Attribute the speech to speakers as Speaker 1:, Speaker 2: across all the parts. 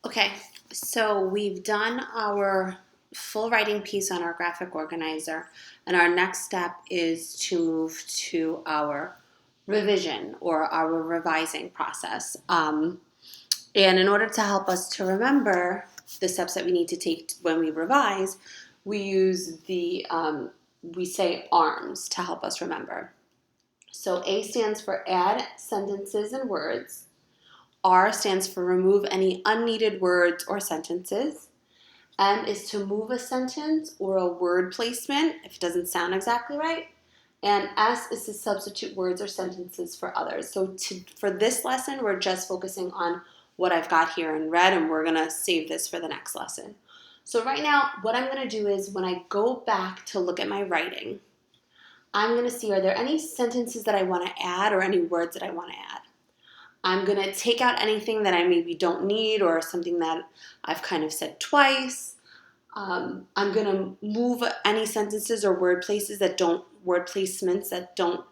Speaker 1: Okay, so we've done our full writing piece on our graphic organizer, and our next step is to move to our revision or our revising process. And in order to help us to remember the steps that we need to take when we revise, we use we say ARMS to help us remember. So A stands for add sentences and words. R stands for remove any unneeded words or sentences. M is to move a sentence or a word placement if it doesn't sound exactly right. And S is to substitute words or sentences for others. So for this lesson, we're just focusing on what I've got here in red, and we're going to save this for the next lesson. So right now, what I'm going to do is when I go back to look at my writing, I'm going to see, are there any sentences that I want to add or any words that I want to add? I'm going to take out anything that I maybe don't need or something that I've kind of said twice. I'm going to move any sentences or word placements that don't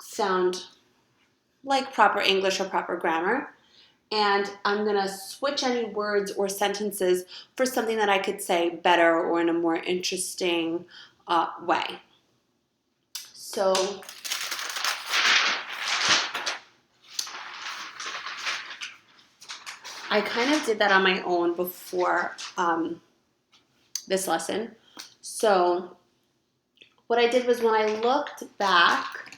Speaker 1: sound like proper English or proper grammar. And I'm going to switch any words or sentences for something that I could say better or in a more interesting way. So I kind of did that on my own before this lesson. So what I did was when I looked back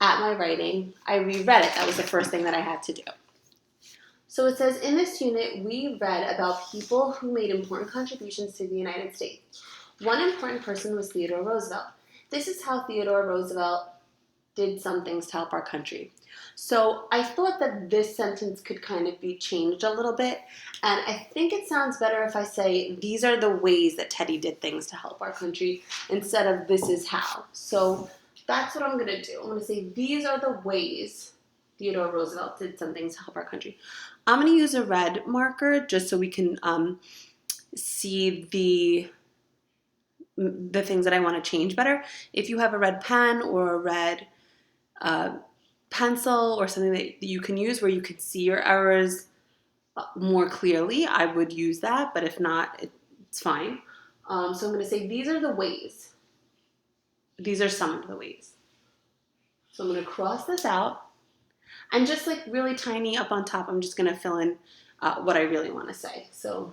Speaker 1: at my writing, I reread it. That was the first thing that I had to do. So it says, in this unit, we read about people who made important contributions to the United States. One important person was Theodore Roosevelt. This is how Theodore Roosevelt did some things to help our country. So I thought that this sentence could kind of be changed a little bit, and I think it sounds better if I say these are the ways that Teddy did things to help our country instead of this is how. So that's what I'm going to do. I'm going to say these are the ways Theodore Roosevelt did some things to help our country. I'm going to use a red marker just so we can see the things that I want to change better. If you have a red pen or a red pencil or something that you can use where you can see your errors more clearly, I would use that, but if not, it's fine. So I'm going to say these are the ways. These are some of the ways. So I'm going to cross this out, and just like really tiny up on top, I'm just going to fill in what I really want to say. So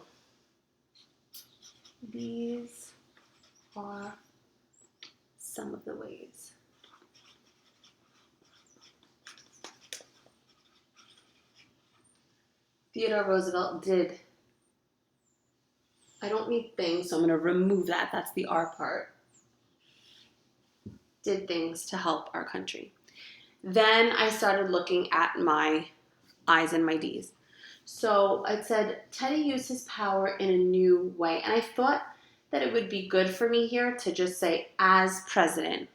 Speaker 1: these are some of the ways. Theodore Roosevelt did, I don't need things, so I'm going to remove that. That's the R part. Did things to help our country. Then I started looking at my I's and my D's. So it said, Teddy used his power in a new way. And I thought that it would be good for me here to just say, as president,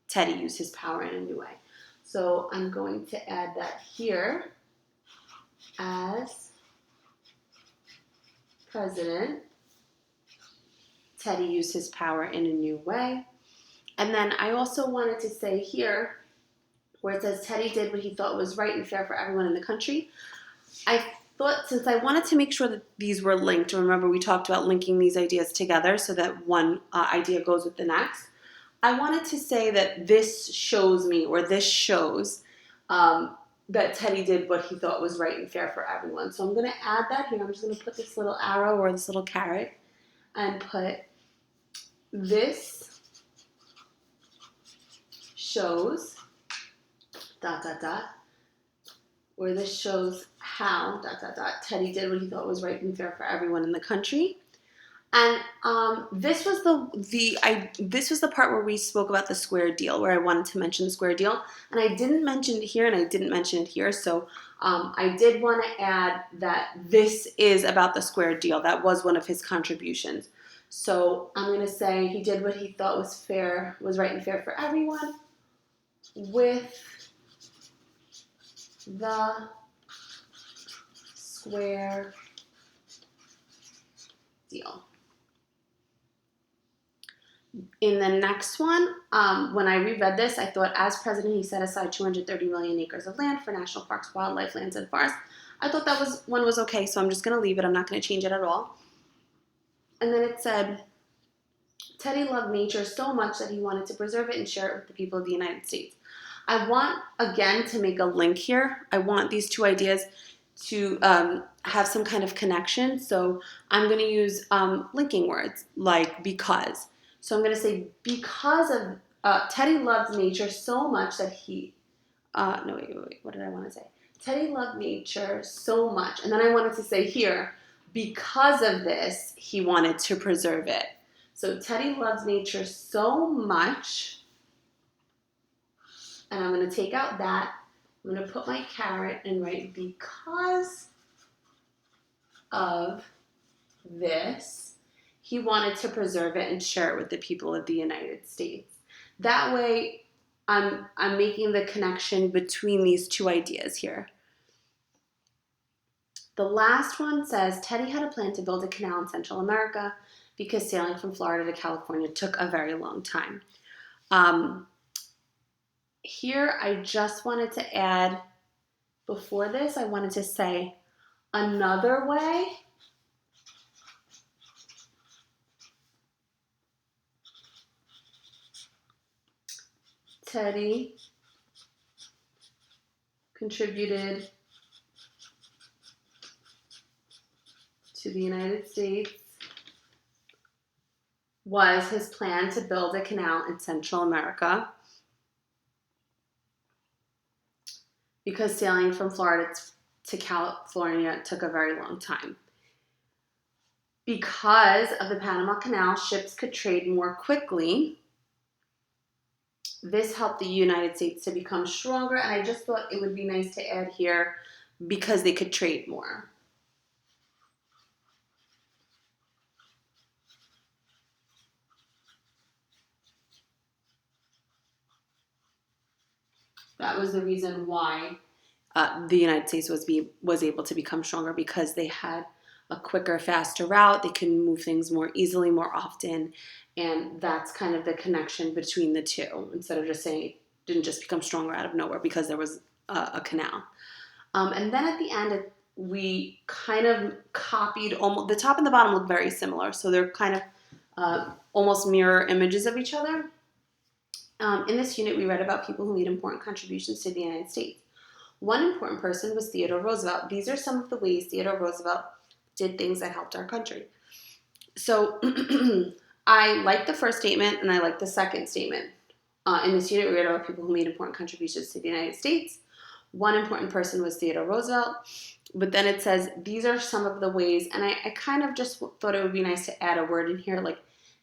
Speaker 1: Teddy used his power in a new way. So I'm going to add that here. As president, Teddy used his power in a new way. And then I also wanted to say here, where it says Teddy did what he thought was right and fair for everyone in the country, I thought since I wanted to make sure that these were linked, remember we talked about linking these ideas together so that one idea goes with the next, I wanted to say that this shows me, or this shows, that Teddy did what he thought was right and fair for everyone. So I'm going to add that here. I'm just going to put this little arrow or this little carrot and put this shows ... where this shows how ... Teddy did what he thought was right and fair for everyone in the country. And this was the part where we spoke about the square deal, where I wanted to mention the square deal, and I didn't mention it here, and I didn't mention it here. So I did want to add that this is about the square deal. That was one of his contributions. So I'm going to say he did what he thought was fair, was right and fair for everyone, with the square deal. In the next one, when I reread this, I thought, as president, he set aside 230 million acres of land for national parks, wildlife lands, and forests. I thought that one was okay, so I'm just going to leave it. I'm not going to change it at all. And then it said, Teddy loved nature so much that he wanted to preserve it and share it with the people of the United States. I want, again, to make a link here. I want these two ideas to have some kind of connection. So I'm going to use linking words like because. So I'm going to say because of Teddy loved nature so much that he, no, wait, what did I want to say? Teddy loved nature so much. And then I wanted to say here, because of this, he wanted to preserve it. So Teddy loves nature so much, and I'm going to take out that. I'm going to put my caret and write because of this, he wanted to preserve it and share it with the people of the United States. That way, I'm making the connection between these two ideas here. The last one says, Teddy had a plan to build a canal in Central America because sailing from Florida to California took a very long time. Here, I just wanted to add, before this, I wanted to say another way Teddy contributed to the United States was his plan to build a canal in Central America because sailing from Florida to California took a very long time. Because of the Panama Canal, ships could trade more quickly. This helped the United States to become stronger, and I just thought it would be nice to add here because they could trade more. That was the reason why the United States was able to become stronger, because they had a quicker, faster route. They can move things more easily, more often, and that's kind of the connection between the two. Instead of just saying it didn't just become stronger out of nowhere because there was a canal. And then at the end, we kind of copied, almost the top and the bottom look very similar, so they're kind of almost mirror images of each other. In this unit, we read about people who made important contributions to the United States. One important person was Theodore Roosevelt. These are some of the ways Theodore Roosevelt did things that helped our country. So I like the first statement and I like the second statement. In this unit, we read about people who made important contributions to the United States. One important person was Theodore Roosevelt. But then it says, these are some of the ways, and I kind of just thought it would be nice to add a word in here, like,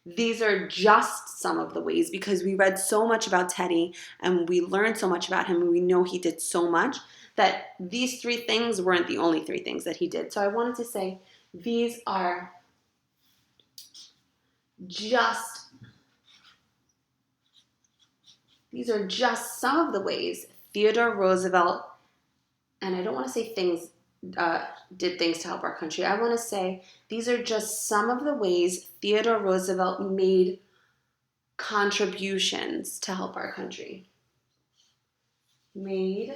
Speaker 1: these are just some of the ways, because we read so much about Teddy and we learned so much about him and we know he did so much that these three things weren't the only three things that he did. So I wanted to say these are just some of the ways Theodore Roosevelt, and I don't want to say things did things to help our country. I want to say these are just some of the ways Theodore Roosevelt made contributions to help our country. Made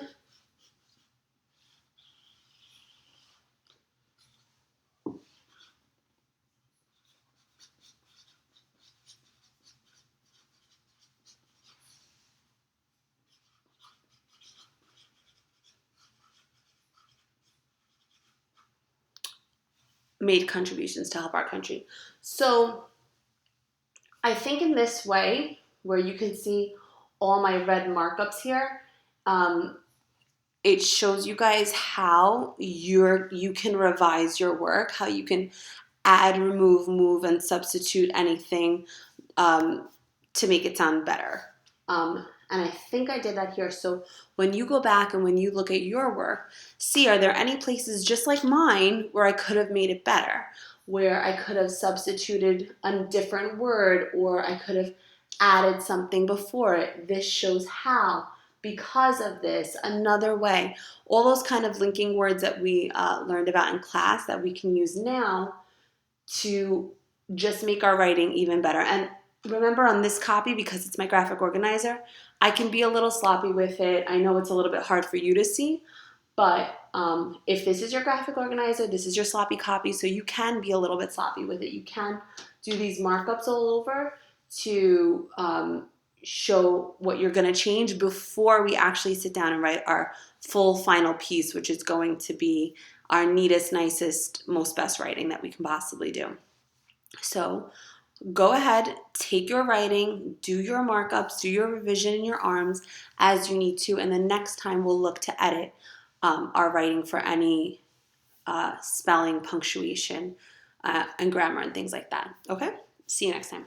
Speaker 1: contributions to help our country. So I think in this way, where you can see all my red markups here, it shows you guys how you can revise your work, how you can add, remove, move, and substitute anything to make it sound better. And I think I did that here. So when you go back and when you look at your work, see, are there any places just like mine where I could have made it better, where I could have substituted a different word, or I could have added something before it? This shows how, because of this, another way. All those kind of linking words that we learned about in class that we can use now to just make our writing even better. And remember, on this copy, because it's my graphic organizer, I can be a little sloppy with it. I know it's a little bit hard for you to see, But if this is your graphic organizer, this is your sloppy copy, so you can be a little bit sloppy with it. You can do these markups all over to show what you're going to change before we actually sit down and write our full final piece, which is going to be our neatest, nicest, most best writing that we can possibly do. So go ahead, take your writing, do your markups, do your revision in your arms as you need to, and the next time we'll look to edit our writing for any spelling, punctuation, and grammar and things like that. Okay? See you next time.